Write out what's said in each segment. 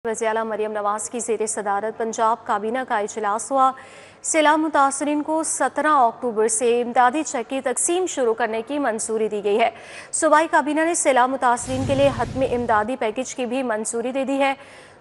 वज़ीर-ए-आला मरियम नवाज की ज़ेर सदारत पंजाब काबीना का इजलास हुआ। सैलाब मुतासरीन को 17 अक्टूबर से इमदादी चेक की तकसीम शुरू करने की मंजूरी दी गई है। सूबाई काबीना ने सैलाब मुतासरीन के लिए हतमी इमदादी पैकेज की भी मंजूरी दे दी है।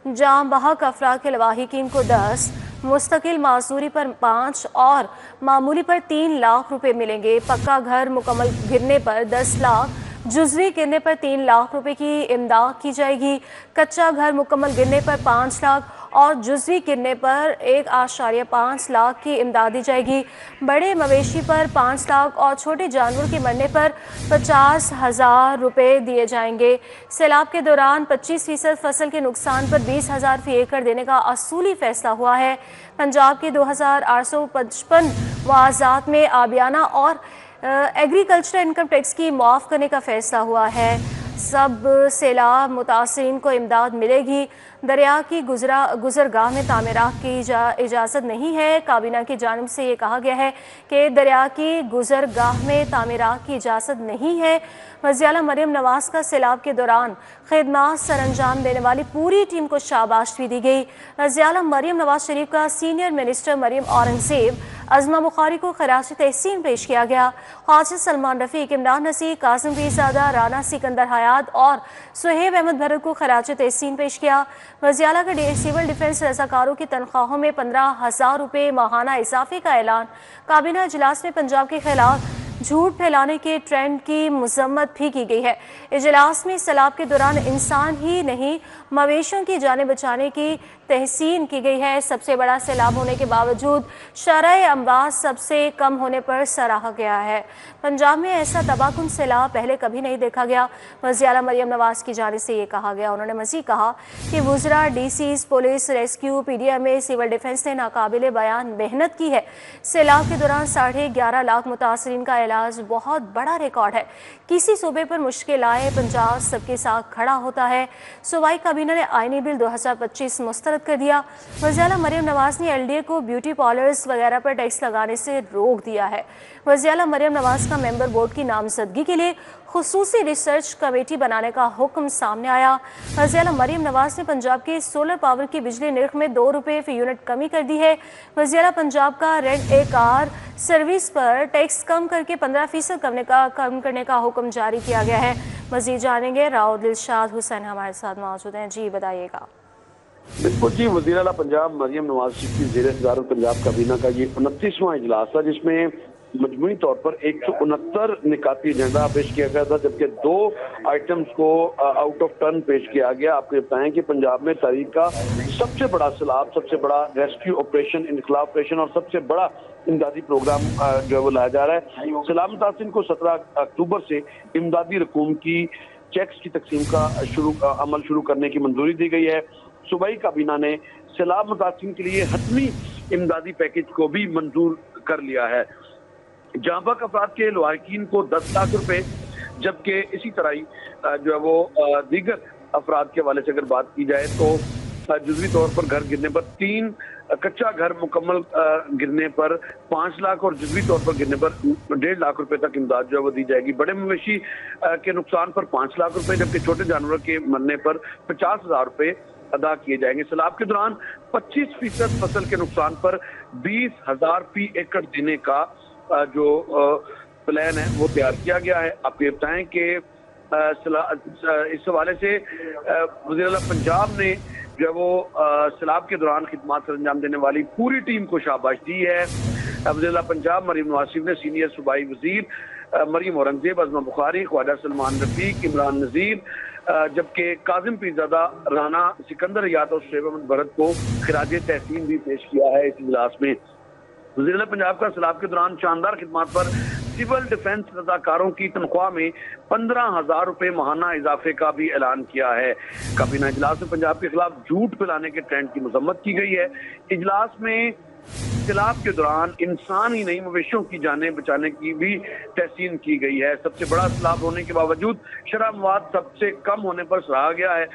जहाँ बहक अफराद के लवाहिकीन को 10, मुस्तकिल माजूरी पर 5 और मामूली पर 3 लाख रुपए मिलेंगे। पक्का घर मुकम्मल गिरने पर 10 लाख, जुज़वी गिरने पर 3 लाख रुपए की इमदाद की जाएगी। कच्चा घर मुकम्मल गिरने पर 5 लाख और जुज़वी गिरने पर 1.5 लाख की इमदाद दी जाएगी। बड़े मवेशी पर 5 लाख और छोटे जानवर के मरने पर 50,000 रुपए दिए जाएंगे। सैलाब के दौरान 25% फसल के नुकसान पर 20,000 फी एकड़ देने का असूली फैसला हुआ है। पंजाब के 2,855 मुआवजात में आबियाना और एग्रीकल्चर इनकम टैक्स की माफ़ करने का फैसला हुआ है। सब सैलाब मुतासरीन को इमदाद मिलेगी। दरिया की गुजरगाह में तामीरात की इजाज़त नहीं है। काबीना की जानिब से ये कहा गया है कि दरिया की गुजरगाह में तामीरात की इजाज़त नहीं है। वज़ीर-ए-आला मरियम नवाज का सैलाब के दौरान खिदमात सर अंजाम देने वाली पूरी टीम को शाबाशी दी गई। वज़ीर-ए-आला मरियम नवाज शरीफ का सीनियर मिनिस्टर मरियम औरंगज़ेब अज़मा बुखारी को खराज तहसीन पेश किया गया। ख्वाजा सलमान रफ़ीक, इमरान नसीर, कासिम पीरज़ादा, राना सिकंदर हयात और सुहेब अहमद भरत को खराज तहसीन पेश किया। वज़ीर-ए-आला का सिविल डिफेंस रज़ाकारों की तनख्वाहों में 15,000 रुपये माहाना इजाफे का ऐलान। काबीना इजलास में पंजाब के खिलाफ झूठ फैलाने के ट्रेंड की मजम्मत भी की गई है। इजलास में सैलाब के दौरान इंसान ही नहीं मवेशियों की जानें बचाने की तहसीन की गई है। सबसे बड़ा सैलाब होने के बावजूद शरह अमवात सबसे कम होने पर सराहा गया है। पंजाब में ऐसा तबाहकुन सैलाब पहले कभी नहीं देखा गया। वज़ीर-ए-आला मरियम नवाज की जानिब से ये कहा गया। उन्होंने मज़ीद कहा कि वुज़रा, DCs, police, rescue, PDMA, civil defence ने नाकाबिले बयान मेहनत की है। सैलाब के दौरान 11.5 लाख मुतासरीन का इलाज बहुत बड़ा रिकॉर्ड है। किसी सूबे पर मुश्किल आए पंजाब सबके साथ खड़ा होता है। सूबाई काबीना ने आईनी बिल 2025 मुस्तरद कर दिया। वज़ीर-ए-आला मरियम नवाज ने LDA को ब्यूटी पार्लर्स वगैरह पर टैक्स लगाने से रोक दिया है। वज़ीर-ए-आला मरियम नवाज का मेंबर बोर्ड की नामजदगी के लिए खुसूसी रिसर्च कमेटी बनाने का हुक्म सामने आया। वज़ीर-ए-आला मरियम नवाज ने पंजाब के सोलर पावर की बिजली निर्ख में 2 रुपये फी यूनिट कमी कर दी है। वज़ीर-ए-आला पंजाब का रेंट ए कार सर्विस पर टैक्स कम करके 15% कम करने का हुक्म जारी किया गया है। मज़ीद जानेंगे, राव दिलशाद हुसैन हमारे साथ मौजूद हैं। जी बताइएगा। बिल्कुल जी, वज़ीर-ए-आला पंजाब मरियम नवाज की ज़ेर सदारत पंजाब काबीना का ये 29वां इजलास था, जिसमें मजमूई तौर पर 169 निकाती एजेंडा पेश किया गया था, जबकि 2 आइटम्स को आउट ऑफ टर्न पेश किया गया। आपको बताएं कि पंजाब में तारीख का सबसे बड़ा सैलाब, सबसे बड़ा रेस्क्यू ऑपरेशन, इनकलाब ऑपरेशन और सबसे बड़ा इमदादी प्रोग्राम जो है वो लाया जा रहा है। सैलाब मुतासिरीन को 17 अक्टूबर से इमदादी रकूम की चेक्स की तकसीम का अमल शुरू करने की मंजूरी दी गई है। सूबाई काबीना ने सैलाब मुतासिरीन के लिए हतमी इमदादी पैकेज को भी मंजूर कर लिया है। जहाँ बहक अफराद के लवाहिकीन को 10 लाख रुपए, जबकि इसी तरह ही जो है वो दीगर अफराद के हवाले से अगर बात की जाए तो जुज़वी तौर पर घर गिरने पर 3, कच्चा घर मुकम्मल गिरने पर 5 लाख और जुज़वी तौर पर गिरने पर 1.5 लाख रुपए तक इमदाद जो है वो दी जाएगी। बड़े मवेशी के नुकसान पर 5 लाख रुपए, जबकि छोटे जानवर के मरने पर 50,000 रुपए अदा किए जाएंगे। सैलाब के दौरान 25% फसल के नुकसान पर 20,000 फी एकड़ देने का जो प्लान है वो तैयार किया गया है। आप ये बताएं कि इस हवाले से वज़ीर-ए-आला पंजाब ने जो है वो सैलाब के दौरान खिदमात सर अंजाम देने वाली पूरी टीम को शाबाश दी है। वज़ीर-ए-आला पंजाब मरियम नवाज ने सीनियर सूबाई वज़ीर मरियम औरंगज़ेब, अज़मा बुखारी, ख्वाजा सलमान रफ़ीक, इमरान नज़ीर, जबकि कासिम पीरज़ादा, राना सिकंदर हयात और सुहेब अहमद भरत को खिराज तहसीन भी पेश किया है इस इजलास में। वज़ीर-ए-आला पंजाब का सैलाब के दौरान शानदार खिदमात पर सिविल डिफेंस रज़ाकारों की तनख्वाह में 15,000 रुपये माहाना इजाफे का भी ऐलान किया है। काबीना इजलास में पंजाब के खिलाफ झूठ फैलाने के ट्रेंड की मजम्मत की गई है। इजलास में सैलाब के दौरान इंसान ही नहीं मवेशियों की जानें बचाने की भी तहसीन की गई है। सबसे बड़ा सैलाब होने के बावजूद शरह अमवात सबसे कम होने पर सराहा गया है।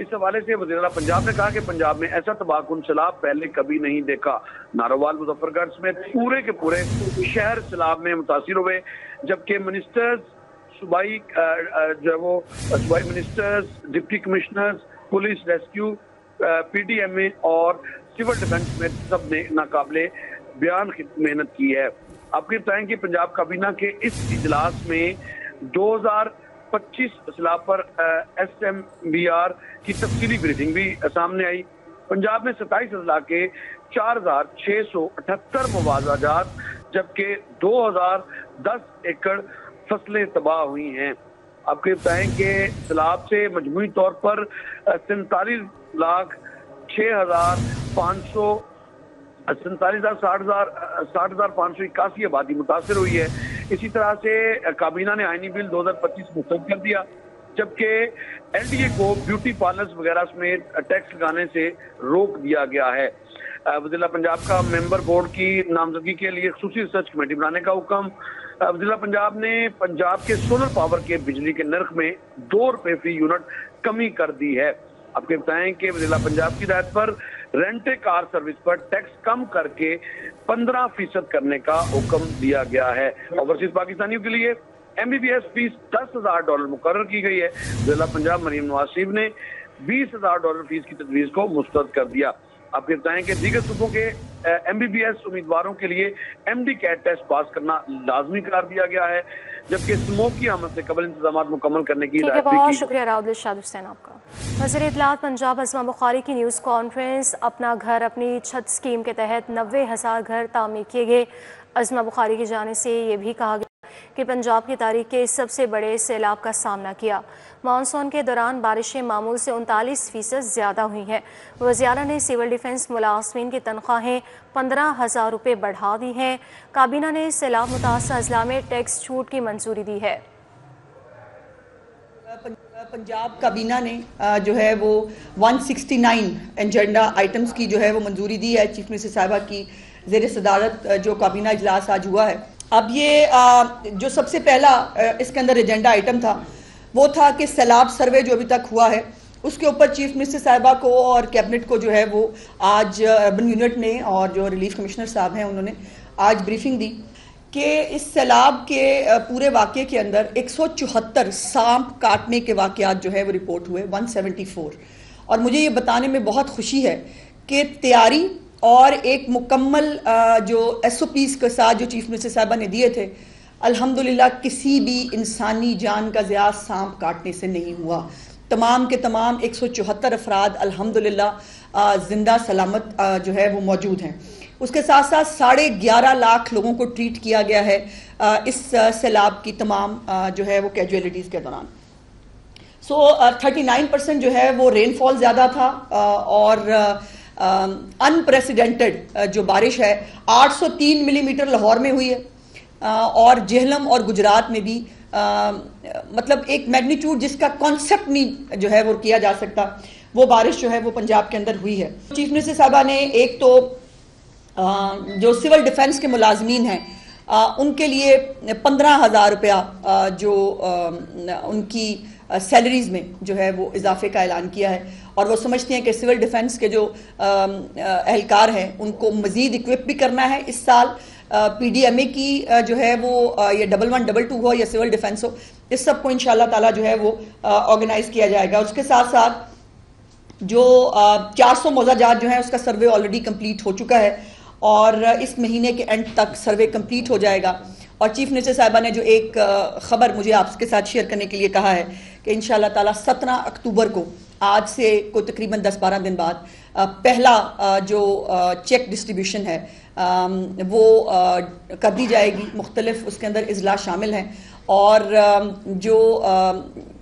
इस हवाले से वज़ीर-ए-आला पंजाब ने कहा कि पंजाब में ऐसा तबाहकुन सैलाब पहले कभी नहीं देखा। नारोवाल, मुजफ्फरगढ़ समेत पूरे के पूरे शहर सैलाब में मुतासिर हुए, जबकि मिनिस्टर्स, सूबाई ministers, deputy commissioners, police, rescue PDMA और सिविल डिफेंस में सब ने नाकाबिले बयान मेहनत की है। आपको बताएं कि पंजाब काबीना के इस इजलास में 2025 असलाह पर SMBR की तफसीली ब्रीफिंग भी सामने आई। पंजाब में 27 अजला के 4678 मुआवजात जबकि 2010 एकड़ फसलें तबाह हुई हैं। आपको बताएं कि सैलाब से मजमूई तौर पर 47,60,581 आबादी मुतासर हुई है। इसी तरह से काबीना ने आईनी बिल 2025 मुस्तरद कर दिया, जबकि LDA को ब्यूटी पार्लर्स वगैरह समेत टैक्स लगाने से रोक दिया गया है। वज़ीर पंजाब का मेंबर बोर्ड की नामजदगी के लिए खुसूसी रिसर्च कमेटी बनाने का हुक्म। वज़ीर पंजाब ने पंजाब के सोलर पावर के बिजली के नर्ख में 2 रुपए फी यूनिट कमी कर दी है। आपको बताएं कि वज़ीर पंजाब की हिदायत पर रेंटे कार सर्विस पर टैक्स कम करके 15% करने का हुक्म दिया गया है। ओवरसीज पाकिस्तानियों के लिए MBBS फीस $10,000 मुकर्रर की गई है। वज़ीर पंजाब मरीम नवाज शरीफ ने $20,000 फीस की तजवीज़ को मुस्तरद कर दिया। आपको बताएं कि दीगर सूबों के MBBS उम्मीदवारों के लिए MD कैट टेस्ट पास करना लाजमी करार दिया गया है, जबकि स्मोक की आमद से कबल इंतजाम मुकम्मल करने की हिदायत भी बहुत की। शुक्रिया राउल शाद हुसैन आपका। वज़ीर इत्तलात पंजाब अज़मा बुखारी की न्यूज़ कॉन्फ्रेंस। अपना घर अपनी छत स्कीम के तहत 90,000 घर तामीर किए गए। अज़मा बुखारी की जानिब से ये भी कहा गया कि पंजाब की तारीख के सबसे बड़े सैलाब का सामना किया। मानसून के दौरान बारिशें मामूल से 39% ज़्यादा हुई हैं। वज़ीर ने सिविल डिफेंस मुलाज़मीन की तनख्वाहें 15,000 रुपये बढ़ा दी हैं। काबीना ने सैलाब मुतासर अजला में टैक्स छूट की मंजूरी दी है। पंजाब काबीना ने जो है वो 169 एजेंडा आइटम्स की जो है वो मंजूरी दी है। चीफ मिनिस्टर साहिबा की ज़ेर सदारत जो काबीना इजलास आज हुआ है। अब ये जो सबसे पहला इसके अंदर एजेंडा आइटम था वो था कि सैलाब सर्वे जो अभी तक हुआ है उसके ऊपर चीफ मिनिस्टर साहिबा को और कैबिनेट को जो है वो आज अर्बन यूनिट ने और जो रिलीफ कमिश्नर साहब हैं उन्होंने आज ब्रीफिंग दी कि इस सैलाब के पूरे वाक़े के अंदर 174 सांप काटने के वाक़यात जो है वो रिपोर्ट हुए 174। और मुझे ये बताने में बहुत खुशी है कि तैयारी और एक मुकम्मल जो SOPs के साथ जो चीफ मिनिस्टर साहिबा ने दिए थे, अल्हम्दुलिल्लाह किसी भी इंसानी जान का ज़िया सांप काटने से नहीं हुआ। तमाम के तमाम 174 अफराद अल्हम्दुलिल्लाह ज़िंदा सलामत जो है वो मौजूद हैं। उसके साथ साथ 11.5 लाख लोगों को ट्रीट किया गया है इस सैलाब की तमाम जो है वो कैजुअलिटीज़ के दौरान। 39% जो है वो रेनफॉल ज़्यादा था और अनप्रेसिडेंटेड जो बारिश है 803 मिलीमीटर लाहौर में हुई है और जेहलम और गुजरात में भी मतलब एक मैग्नीट्यूड जिसका कॉन्सेप्ट नहीं जो है वो किया जा सकता, वो बारिश जो है वो पंजाब के अंदर हुई है। चीफ मिनिस्टर साहबा ने एक तो जो सिविल डिफेंस के मुलाजमीन हैं उनके लिए 15,000 रुपया जो उनकी सैलरीज में जो है वो इजाफे का ऐलान किया है और वो समझते हैं कि सिविल डिफेंस के जो एहलकार हैं उनको मज़ीद इक्विप भी करना है इस साल। PDMA की जो है वो ये 1112 हो या सिविल डिफेंस हो, इस सब को इंशाल्लाह ताला जो है वो ऑर्गेनाइज किया जाएगा। उसके साथ साथ जो 400 मौजाजात जो है उसका सर्वे ऑलरेडी कंप्लीट हो चुका है और इस महीने के एंड तक सर्वे कंप्लीट हो जाएगा। और चीफ मिनिस्टर साहिबा ने जो एक खबर मुझे आपके साथ शेयर करने के लिए कहा है कि इंशाल्लाह ताला 17 अक्टूबर को आज से कोई तकरीबन 10-12 दिन बाद पहला जो चेक डिस्ट्रीब्यूशन है वो कर दी जाएगी। मुख्तलिफ उसके अंदर इजला शामिल हैं और जो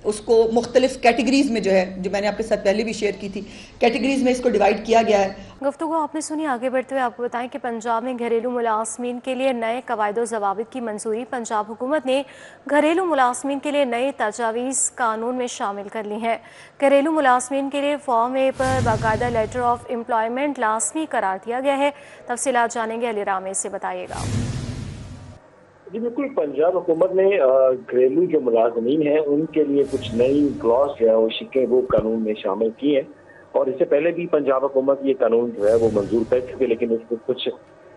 उसको मुख्तलिफ कैटेगरीज में जो है, जो मैंने आपके साथ पहले भी शेयर की थी, कैटेगरीज में इसको डिवाइड किया गया है। गुफ्तगू आपने सुनी। आगे बढ़ते हुए आपको बताएं कि पंजाब में घरेलू मुलाजमीन के लिए नए कवायद ज़वाबित की मंजूरी। पंजाब हुकूमत ने घरेलू मुलाजमीन के लिए नए तजावीज़ कानून में शामिल कर ली हैं। घरेलू मुलाजमीन के लिए फॉर्म ए पर बाकायदा लेटर ऑफ एम्प्लॉयमेंट लाजमी करार दिया गया है। तफसीलात जानेंगे अली रामे से, बताइएगा। जी बिल्कुल, पंजाब हुकूमत ने घरेलू जो मुलाजमीन हैं उनके लिए कुछ नई क्लॉज जो है वो शिकें वो कानून में शामिल की हैं और इससे पहले भी पंजाब हुकूमत ये कानून जो है वो मंजूर कर चुके, लेकिन उसको कुछ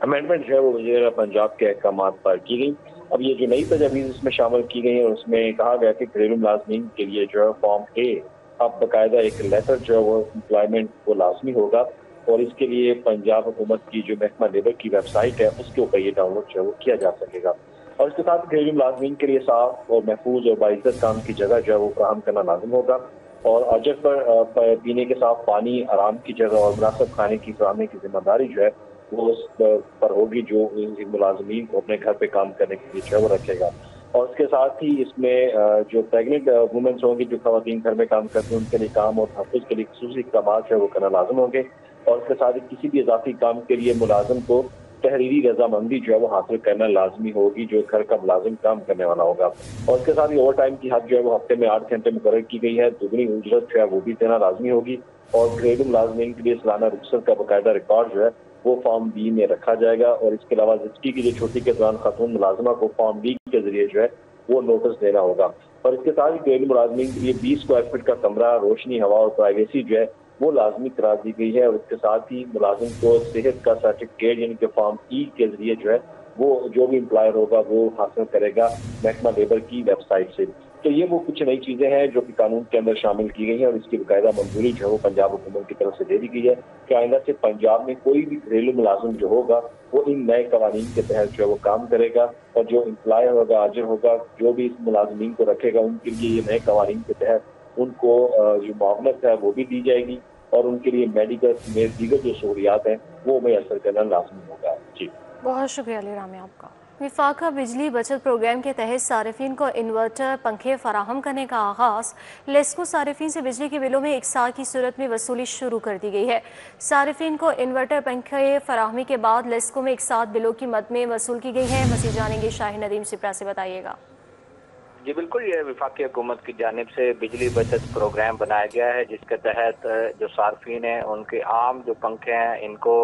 अमेंडमेंट जो है वो वज़ीर पंजाब के अहकाम पर की गई। अब ये जो नई तजावीज़ इसमें शामिल की गई हैं उसमें कहा गया कि घरेलू मुलाजमीन के लिए जो है फॉर्म ए اب باقاعدہ ایک لیٹر جو ہے وہ امپلائمنٹ وہ لازمی ہوگا، اور اس کے لیے پنجاب حکومت کی جو محکمہ لیبر کی ویب سائٹ ہے اس کے اوپر یہ ڈاؤن لوڈ جو ہے وہ کیا جا سکے گا. اور اس کے ساتھ گھریلو ملازمین کے لیے صاف اور محفوظ اور باعزت کام کی جگہ جو ہے وہ فراہم کرنا لازم ہوگا، اور اجر پر پینے کے صاف پانی، آرام کی جگہ اور مناسب کھانے کی فراہمی کی ذمہ داری جو ہے وہ اس پر ہوگی جو ملازمین کو اپنے گھر پہ کام کرنے کے لیے جو ہے وہ رکھے گا. اور اس کے ساتھ ہی اس میں جو پریگننٹ وومنس ہوں گی، جو خواتین گھر میں کام کرتی ہیں، ان کے لیے کام اور تحفظ کے لیے خصوصی اقدامات جو ہے وہ کرنا لازم ہوں گے. اور اس کے ساتھ ہی کسی بھی اضافی کام کے لیے ملازم کو تحریری رضامندی جو ہے وہ حاصل کرنا لازمی ہوگی، جو گھر کا ملازم کام کرنے والا ہوگا. اور اس کے ساتھ ہی اوور ٹائم کی حد جو ہے وہ ہفتے میں 8 گھنٹے مقرر کی گئی ہے. دگنی اجرت جو ہے وہ بھی دینا لازمی ہوگی. اور گھریلو ملازمین کے لیے سالانہ رخصت کا باقاعدہ ریکارڈ جو ہے وہ فارم بی میں رکھا جائے گا. اور اس کے علاوہ زچگی کی جو چھٹی کے دوران خاتون ملازمہ کو فارم بی کے ذریعے جو ہے وہ نوٹس دینا ہوگا. اور اس کے ساتھ ہی گھریلو ملازمین کے لیے 20 اسکوائر فٹ کا کمرہ، روشنی، ہوا اور پرائیویسی جو ہے وہ لازمی قرار دی گئی ہے. اور اس کے ساتھ ہی ملازم کو صحت کا سرٹیفکیٹ یعنی کہ فارم ای کے ذریعے جو ہے وہ جو بھی امپلائر ہوگا وہ حاصل کرے گا محکمہ لیبر کی ویب سائٹ سے. تو یہ وہ کچھ نئی چیزیں ہیں جو کہ قانون کے اندر شامل کی گئی ہیں، اور اس کی باقاعدہ منظوری جو ہے وہ پنجاب حکومت کی طرف سے دے دی گئی ہے کہ آئندہ سے پنجاب میں کوئی بھی گھریلو ملازم جو ہوگا وہ ان نئے قوانین کے تحت جو ہے وہ کام کرے گا. اور جو امپلائر ہوگا، آجر ہوگا، جو بھی اس ملازمین کو رکھے گا، ان کے لیے یہ نئے قوانین کے تحت ان کو جو معاونت ہے وہ بھی دی جائے گی، اور ان کے لیے میڈیکل سمیت دیگر جو سہولیات ہیں وہ میسر کرنا لازمی ہوگا. جی بہت شکریہ علی رامی آپ کا. وفاقہ بجلی بچت پروگرام کے تحت صارفین کو انورٹر پنکھے فراہم کرنے کا آغاز. لیسکو صارفین سے بجلی کے بلوں میں 1 سال کی صورت میں وصولی شروع کر دی گئی ہے. صارفین کو انورٹر پنکھے فراہمی کے بعد لیسکو میں 1 سال بلوں کی مد میں وصول کی گئی ہے. مزید جانیں گے شاہین ندیم سپرا سے، بتائیے گا. جی بالکل، یہ وفاقی حکومت کی جانب سے بجلی بچت پروگرام بنایا گیا ہے، جس کے تحت جو صارفین ہیں ان کے عام جو پنکھے ہیں ان کو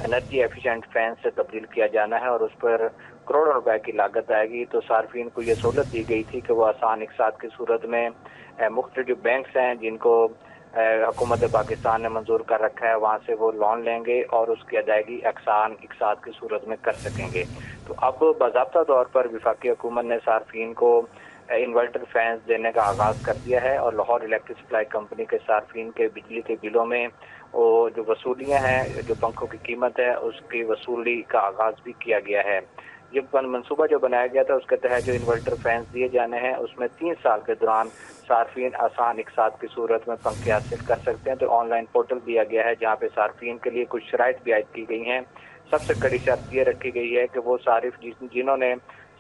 انرجی ایفیشینٹ فین سے تبدیل کیا جانا ہے، اور اس پر کروڑوں روپے کی لاگت آئے گی. تو صارفین کو یہ سہولت دی گئی تھی کہ وہ آسان اقساط کی صورت میں مختلف جو بینکس ہیں جن کو حکومت پاکستان نے منظور کر رکھا ہے وہاں سے وہ لون لیں گے اور اس کی ادائیگی آسان اقساط کی صورت میں کر سکیں گے. تو اب باضابطہ طور پر وفاقی حکومت نے صارفین کو انورٹر فینس دینے کا آغاز کر دیا ہے، اور لاہور الیکٹرک سپلائی کمپنی کے صارفین کے بجلی کے بلوں میں وہ جو وصولیاں ہیں، جو پنکھوں کی قیمت ہے اس کی وصولی کا آغاز بھی کیا گیا ہے. یہ منصوبہ جو بنایا گیا تھا اس کے تحت جو انورٹر فینس دیے جانے ہیں اس میں 3 سال کے دوران صارفین آسان اقساط کی صورت میں پنکھے حاصل کر سکتے ہیں. تو آن لائن پورٹل دیا گیا ہے جہاں پہ صارفین کے لیے کچھ شرائط بھی عائد کی گئی ہیں. سب سے کڑی شرط یہ رکھی گئی ہے کہ وہ صارف جنہوں نے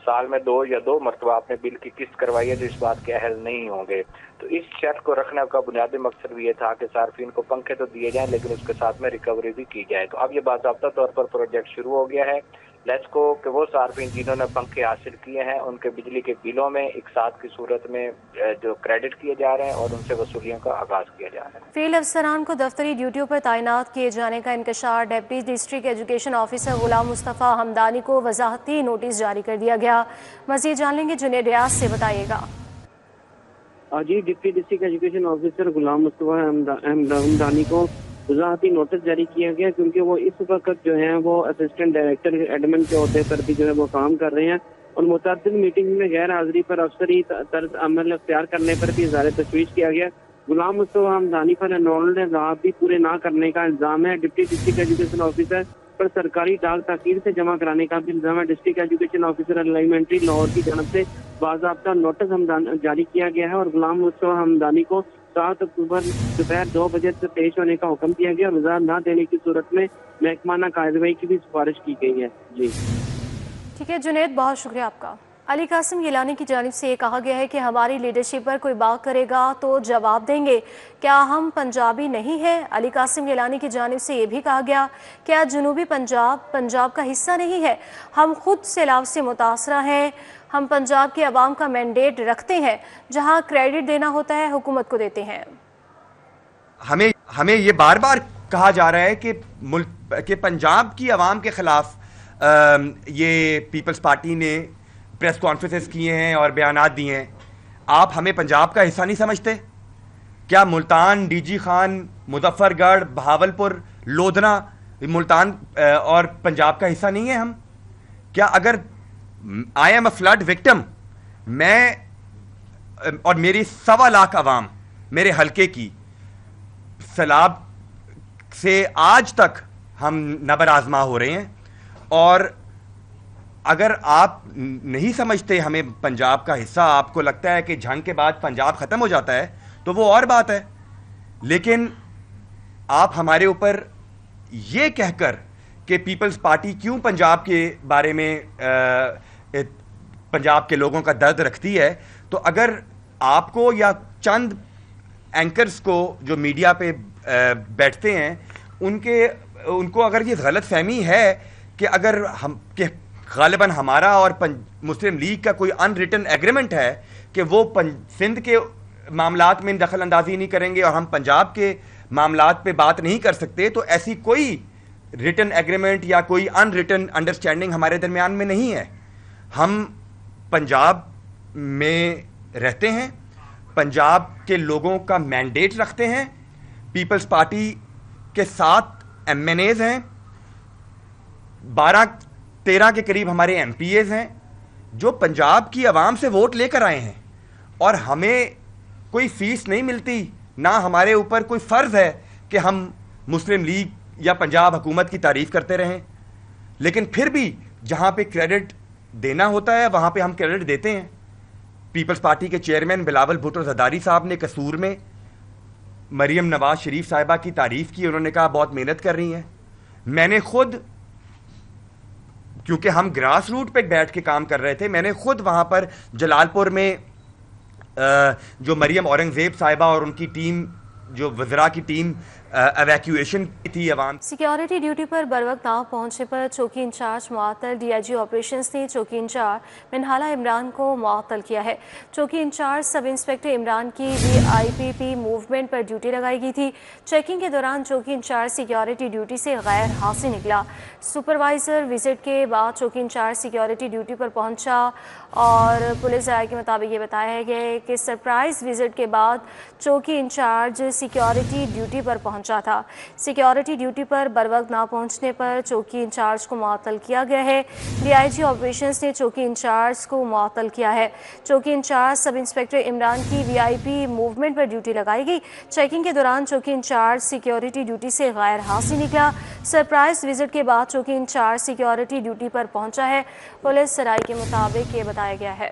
سال میں 2 یا 2 مرتبہ اپنے بل کی قسط کروائی ہے جو اس بات کے اہل نہیں ہوں گے. تو اس شرط کو رکھنے کا بنیادی مقصد بھی یہ تھا کہ صارفین کو پنکھے تو دیے جائیں لیکن اس کے ساتھ میں ریکوری بھی کی جائے. تو اب یہ باضابطہ طور پر پروجیکٹ شروع ہو گیا ہے لیسکو کہ وہ صارفین جنہوں نے پنکھے حاصل کیے ہیں ان کے بجلی کے بلوں میں اقساط کی صورت میں جو کریڈٹ کیے جا رہے ہیں اور ان سے وصولیوں کا آغاز کیا جا رہا ہے. فیلڈ افسران کو دفتری ڈیوٹیوں پر تعینات کیے جانے کا انکشار. Deputy district education officer Ghulam Mustafa Hamdani کو وضاحتی نوٹس جاری کر دیا گیا. مزید جان لیں گے جنید ریاض سے، بتائیے گا. جی deputy district education officer Ghulam Mustafa Hamdani کو وضاحتی نوٹس جاری کیا گیا کیونکہ وہ اس وقت جو ہیں وہ اسسٹنٹ ڈائریکٹر ایڈمن کے عہدے پر بھی جو ہے وہ کام کر رہے ہیں، اور متعدد میٹنگ میں غیر حاضری پر افسری طرز عمل اختیار کرنے پر بھی اظہار تشویش کیا گیا. غلام مصطفیٰ ہمدانی پر انرولڈ ضابط بھی پورے نہ کرنے کا الزام ہے. ڈپٹی ڈسٹرکٹ ایجوکیشن آفیسر پر سرکاری ڈاک تاخیر سے جمع کرانے کا بھی الزام ہے. District education officer elementary Lahore کی جانب سے باضابطہ نوٹس جاری کیا گیا ہے اور غلام مصطفیٰ ہمدانی کو 7 اکتوبر دوپہر 2 بجے سے پیش ہونے کا حکم دیا گیا. وضاحت نہ دینے کی صورت میں محکمانہ کارروائی کی بھی سفارش کی گئی ہے. جی ٹھیک ہے جنید، بہت شکریہ آپ کا. علی قاسم گیلانی کی جانب سے یہ کہا گیا ہے کہ ہماری لیڈرشپ پر کوئی بات کرے گا تو جواب دیں گے. کیا ہم پنجابی نہیں ہیں؟ علی قاسم گیلانی کی جانب سے یہ بھی کہا گیا کیا جنوبی پنجاب کا حصہ نہیں ہے؟ ہم خود سیلاب سے متاثرہ ہیں. ہم پنجاب کے عوام کا مینڈیٹ رکھتے ہیں، جہاں کریڈٹ دینا ہوتا ہے حکومت کو دیتے ہیں. ہمیں یہ بار بار کہا جا رہا ہے کہ پنجاب کی عوام کے خلاف یہ پیپلز پارٹی نے پریس کانفرنسز کیے ہیں اور بیانات دیے ہیں. آپ ہمیں پنجاب کا حصہ نہیں سمجھتے؟ کیا ملتان، ڈی جی خان، مظفر گڑھ، بہاولپور، لودھنا ملتان اور پنجاب کا حصہ نہیں ہے ہم؟ کیا اگر I am a flood victim, میں اور میری 1.25 لاکھ عوام میرے حلقے کی سیلاب سے آج تک ہم نبر آزما ہو رہے ہیں. اور اگر آپ نہیں سمجھتے ہمیں پنجاب کا حصہ, آپ کو لگتا ہے کہ جنگ کے بعد پنجاب ختم ہو جاتا ہے, تو وہ اور بات ہے. لیکن آپ ہمارے اوپر یہ کہہ کر کہ پیپلز پارٹی کیوں پنجاب کے بارے میں پنجاب کے لوگوں کا درد رکھتی ہے, تو اگر آپ کو یا چند اینکرز کو جو میڈیا پہ بیٹھتے ہیں ان کو اگر یہ غلط فہمی ہے کہ اگر ہم کہ غالباً ہمارا اور مسلم لیگ کا کوئی ان ریٹن ایگریمنٹ ہے کہ وہ سندھ کے معاملات میں دخل اندازی نہیں کریں گے اور ہم پنجاب کے معاملات پہ بات نہیں کر سکتے, تو ایسی کوئی ریٹن ایگریمنٹ یا کوئی ان ریٹن انڈرسٹینڈنگ ہمارے درمیان میں نہیں ہے. ہم پنجاب میں رہتے ہیں, پنجاب کے لوگوں کا مینڈیٹ رکھتے ہیں, پیپلز پارٹی کے 7 MNAs ہیں, 12-13 کے قریب ہمارے MPAs ہیں جو پنجاب کی عوام سے ووٹ لے کر آئے ہیں, اور ہمیں کوئی فیس نہیں ملتی, نہ ہمارے اوپر کوئی فرض ہے کہ ہم مسلم لیگ یا پنجاب حکومت کی تعریف کرتے رہیں. لیکن پھر بھی جہاں پہ کریڈٹ دینا ہوتا ہے وہاں پہ ہم کریڈٹ دیتے ہیں. پیپلز پارٹی کے چیئرمین بلاول بھٹو زرداری صاحب نے قصور میں مریم نواز شریف صاحبہ کی تعریف کی, انہوں نے کہا بہت محنت کر رہی ہیں. میں نے خود, کیونکہ ہم گراس روٹ پہ بیٹھ کے کام کر رہے تھے, میں نے خود وہاں پر جلال پور میں جو مریم اورنگزیب صاحبہ اور ان کی ٹیم, جو وزراء کی ٹیم ایویکیویشن کی تھی عوام. سیکیورٹی ڈیوٹی پر بروقت نہ پہنچنے پر چوکی انچارج معطل, DIG آپریشنز نے چوکی انچارج منہالہ عمران کو معطل کیا ہے. چوکی انچارج سب انسپیکٹر عمران کی VIP موومنٹ پر ڈیوٹی لگائی گئی تھی. چیکنگ کے دوران چوکی انچارج سیکیورٹی ڈیوٹی سے غیر حاضر نکلا. سپروائزر وزٹ کے بعد چوکی انچارج سیکیورٹی ڈیوٹی پر پہنچا, اور پولیس ذرائع کے مطابق یہ بتایا گیا کہ سرپرائز وزٹ کے بعد چوکی انچارج سیکیورٹی ڈیوٹی پر پہنچا تھا. سیکیورٹی ڈیوٹی پر بروقت نہ پہنچنے پر چوکی انچارج کو معطل کیا گیا ہے. DIG آپریشنز نے چوکی انچارج کو معطل کیا ہے. چوکی انچارج سب انسپیکٹر عمران کی VIP موومنٹ پر ڈیوٹی لگائی گئی. چیکنگ کے دوران چوکی انچارج سیکیورٹی ڈیوٹی سے غیر حاضر نکلا. سرپرائز وزٹ کے بعد چوکی انچارج سیکیورٹی ڈیوٹی پر پہنچا ہے. پولیس ذرائع کے مطابق یہ بتایا گیا ہے.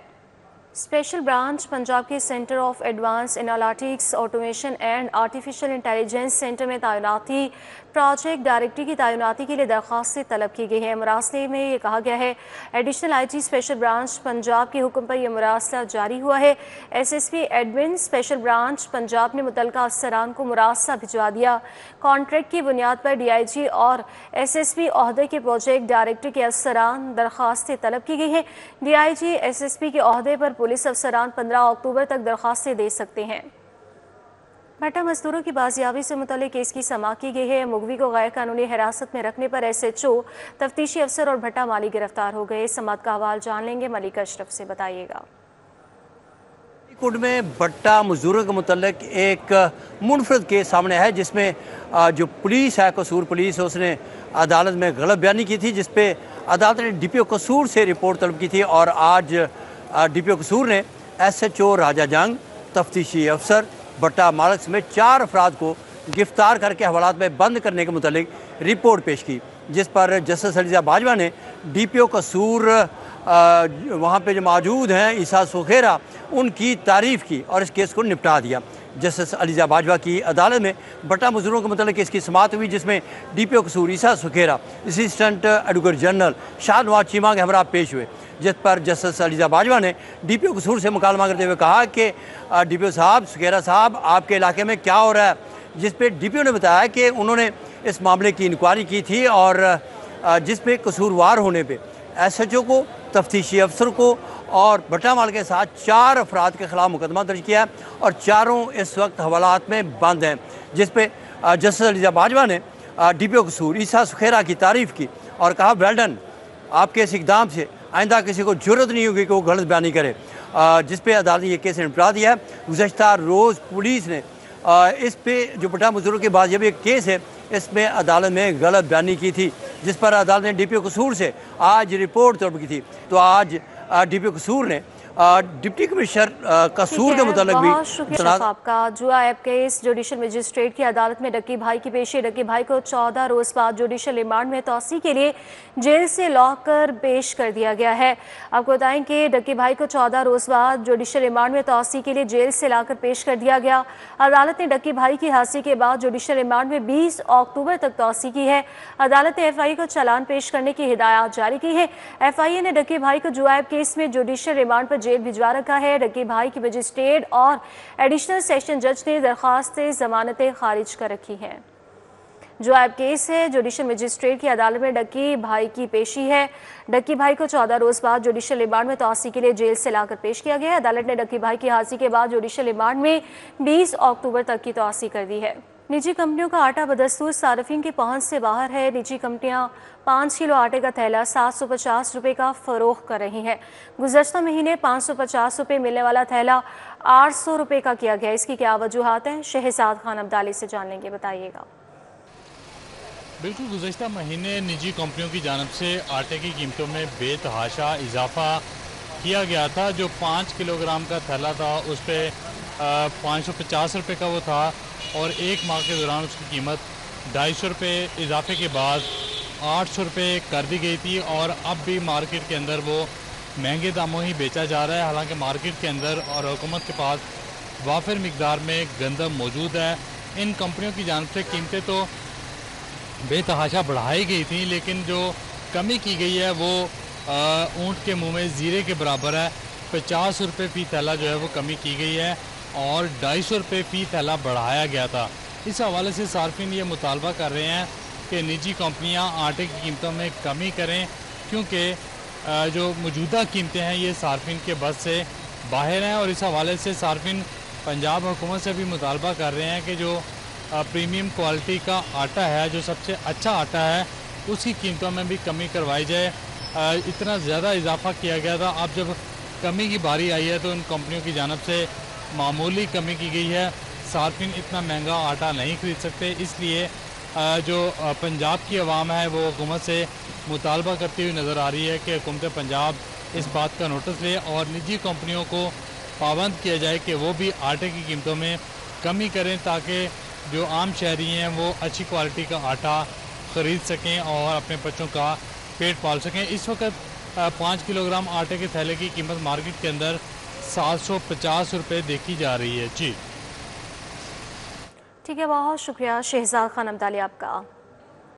اسپیشل برانچ پنجاب کے centre of advance analytics automation and artificial intelligence centre میں تعیناتی پروجیکٹ ڈائریکٹر کی تعیناتی کے لیے درخواستیں طلب کی گئی ہیں. مراسلے میں یہ کہا گیا ہے additional IG special branch Punjab کے حکم پر یہ مراسلہ جاری ہوا ہے. SSP admin special branch Punjab نے متعلقہ افسران کو مراسلہ بھجوا دیا. کانٹریکٹ کی بنیاد پر DIG اور SSP عہدے کے پروجیکٹ ڈائریکٹر کے افسران درخواستیں طلب کی گئی ہیں. DIG SSP کے عہدے پر پولیس افسران 15 اکتوبر تک درخواستیں دے سکتے ہیں. بھٹا مزدوروں کی بازیابی سے متعلق کیس کی سماعت کی گئی ہے. مغوی کو غیر قانونی حراست میں رکھنے پر SHO تفتیشی افسر اور بھٹا مالی گرفتار ہو گئے. سماعت کا حوال جان لیں گے, ملک اشرف سے بتائیے گا. کوٹ میں بھٹا مزدوروں کے متعلق ایک منفرد کیس سامنے ہے جس میں جو پولیس ہے, قصور پولیس, اس نے عدالت میں غلط بیانی کی تھی, جس پہ عدالت نے DPO قصور سے رپورٹ طلب کی تھی. اور آج DPO قصور نے SHO راجہ جنگ, تفتیشی افسر بھٹا مالک میں 4 افراد کو گرفتار کر کے حوالات میں بند کرنے کے متعلق رپورٹ پیش کی, جس پر جسٹس علیزہ باجوہ نے DPO قصور وہاں پہ جو موجود ہیں عیسیٰ سخیرہ ان کی تعریف کی اور اس کیس کو نپٹا دیا. جسٹس علیزہ باجوہ کی عدالت میں بھٹا مزدوروں کے متعلق اس کی سماعت ہوئی, جس میں DPO قصور عیسیٰ سخیرہ assistant advocate general Shah Nawaz Cheema کے ہمراہ پیش ہوئے, جس پر جسٹس علیزہ باجوہ نے DPO قصور سے مکالمہ کرتے ہوئے کہا کہ DPO صاحب, سخیرہ صاحب, آپ کے علاقے میں کیا ہو رہا ہے. جس پہ DPO نے بتایا کہ انہوں نے اس معاملے کی انکوائری کی تھی اور جس پہ قصوروار ہونے پہ SHO کو, تفتیشی افسر کو اور بھٹا مال کے ساتھ 4 افراد کے خلاف مقدمہ درج کیا ہے اور چاروں اس وقت حوالات میں بند ہیں. جس پہ جسٹس علیزہ باجوہ نے DPO قصور عیسیٰ سخیرہ کی تعریف کی اور کہا ویل ڈن, آپ کے اس اقدام سے آئندہ کسی کو ضرورت نہیں ہوگی کہ وہ غلط بیانی کرے. جس پہ عدالت نے یہ کیس نپٹا دیا ہے. گزشتہ روز پولیس نے اس پہ جو بھٹا مزدوروں کے بعد جب ایک کیس ہے اس میں عدالت میں غلط بیانی کی تھی, جس پر عدالت نے DPO قصور سے آج رپورٹ طلب کی تھی. تو آج DPO قصور نے डिप्टी कमिश्नर कसूर के मुतालिक भी बहुत शुक्रिया आपका। जुआ ऐप केस जुडिशल मजिस्ट्रेट की अदालत में डक्की भाई की पेशी। डक्की भाई को 14 रोज बाद जुडिशल रिमांड में तौसी के लिए जेल से लॉक कर पेश कर दिया गया है। आपको बताएं कि डक्की भाई को 14 रोज बाद जुडिशल रिमांड में तौसी के लिए जेल से लाकर पेश कर दिया गया। अदालत ने डक्की भाई की हाजिरी के बाद जुडिशल रिमांड में 20 अक्टूबर तक तौसी की है। अदालत ने एफआईए को चालान पेश करने की हिदायत जारी की है। एफआईए ने डक्की भाई को जुआ ऐप केस में जुडिशल रिमांड पर जेल भिजवा रखा है। डक्की भाई की मजिस्ट्रेट और एडिशनल सेशन जज ने दरखास्त जमानतें खारिज कर रखी हैं। जो ऐप केस है जुडिशल मजिस्ट्रेट की अदालत में डक्की भाई की पेशी है। डक्की भाई को 14 रोज बाद जुडिशल रिमांड में तौसी के लिए जेल से लाकर पेश किया गया है। अदालत ने डक्की भाई की हाजिरी के बाद जुडिशल रिमांड में 20 अक्टूबर तक की तौसी कर दी है। निजी कंपनियों का आटा बदस्तूर सार्फिन की पहुंच से बाहर है। निजी कंपनियां 5 किलो आटे का थैला 750 रुपये का फरोख्त कर रही हैं। गुज़श्ता महीने 550 रुपये मिलने वाला थैला 800 रुपये का किया गया। इसकी क्या वजूहात हैं, शहजाद खान अब्दाली से जान लेंगे, बताइएगा। बिल्कुल, गुज़श्ता महीने निजी कंपनियों की जानिब से आटे की कीमतों में बेतहाशा इजाफा किया गया था। जो 5 किलोग्राम का थैला था उस पर 550 रुपये का वो था और एक माह के दौरान उसकी कीमत 250 रुपये इजाफे के बाद 800 रुपये कर दी गई थी और अब भी मार्केट के अंदर वो महंगे दामों ही बेचा जा रहा है। हालांकि मार्केट के अंदर और हुकूमत के पास वाफिर मिकदार में गंदम मौजूद है। इन कंपनियों की जानिब से कीमतें तो बेतहाशा बढ़ाई गई थी, लेकिन जो कमी की गई है वो ऊँट के मुँह में ज़ीरे के बराबर है। 50 रुपये फ़ी थैला जो है वो कमी की गई है और 250 रुपये फ़ी थैला बढ़ाया गया था। इस हवाले से सार्फिन ये मुतालबा कर रहे हैं कि निजी कंपनियां आटे की कीमतों में कमी करें, क्योंकि जो मौजूदा कीमतें हैं ये सार्फिन के बस से बाहर हैं। और इस हवाले से सार्फिन पंजाब हुकूमत से भी मुतालबा कर रहे हैं कि जो प्रीमियम क्वालिटी का आटा है, जो सबसे अच्छा आटा है, उसकी कीमतों में भी कमी करवाई जाए। इतना ज़्यादा इजाफा किया गया था, अब जब कमी की बारी आई है तो इन कंपनियों की जानिब से मामूली कमी की गई है। सार्फिन इतना महंगा आटा नहीं खरीद सकते, इसलिए जो पंजाब की आवाम है वो हुकूमत से मुतालबा करती हुई नज़र आ रही है कि हुकूमत पंजाब इस बात का नोटिस ले और निजी कंपनियों को पाबंद किया जाए कि वो भी आटे की कीमतों में कमी करें, ताकि जो आम शहरी हैं वो अच्छी क्वालिटी का आटा ख़रीद सकें और अपने बच्चों का पेट पाल सकें। इस वक्त 5 किलोग्राम आटे के थैले की कीमत मार्केट के अंदर 750 रुपये देखी जा रही है। जी ठीक है, बहुत शुक्रिया शहजाद खान अब्दाली आपका।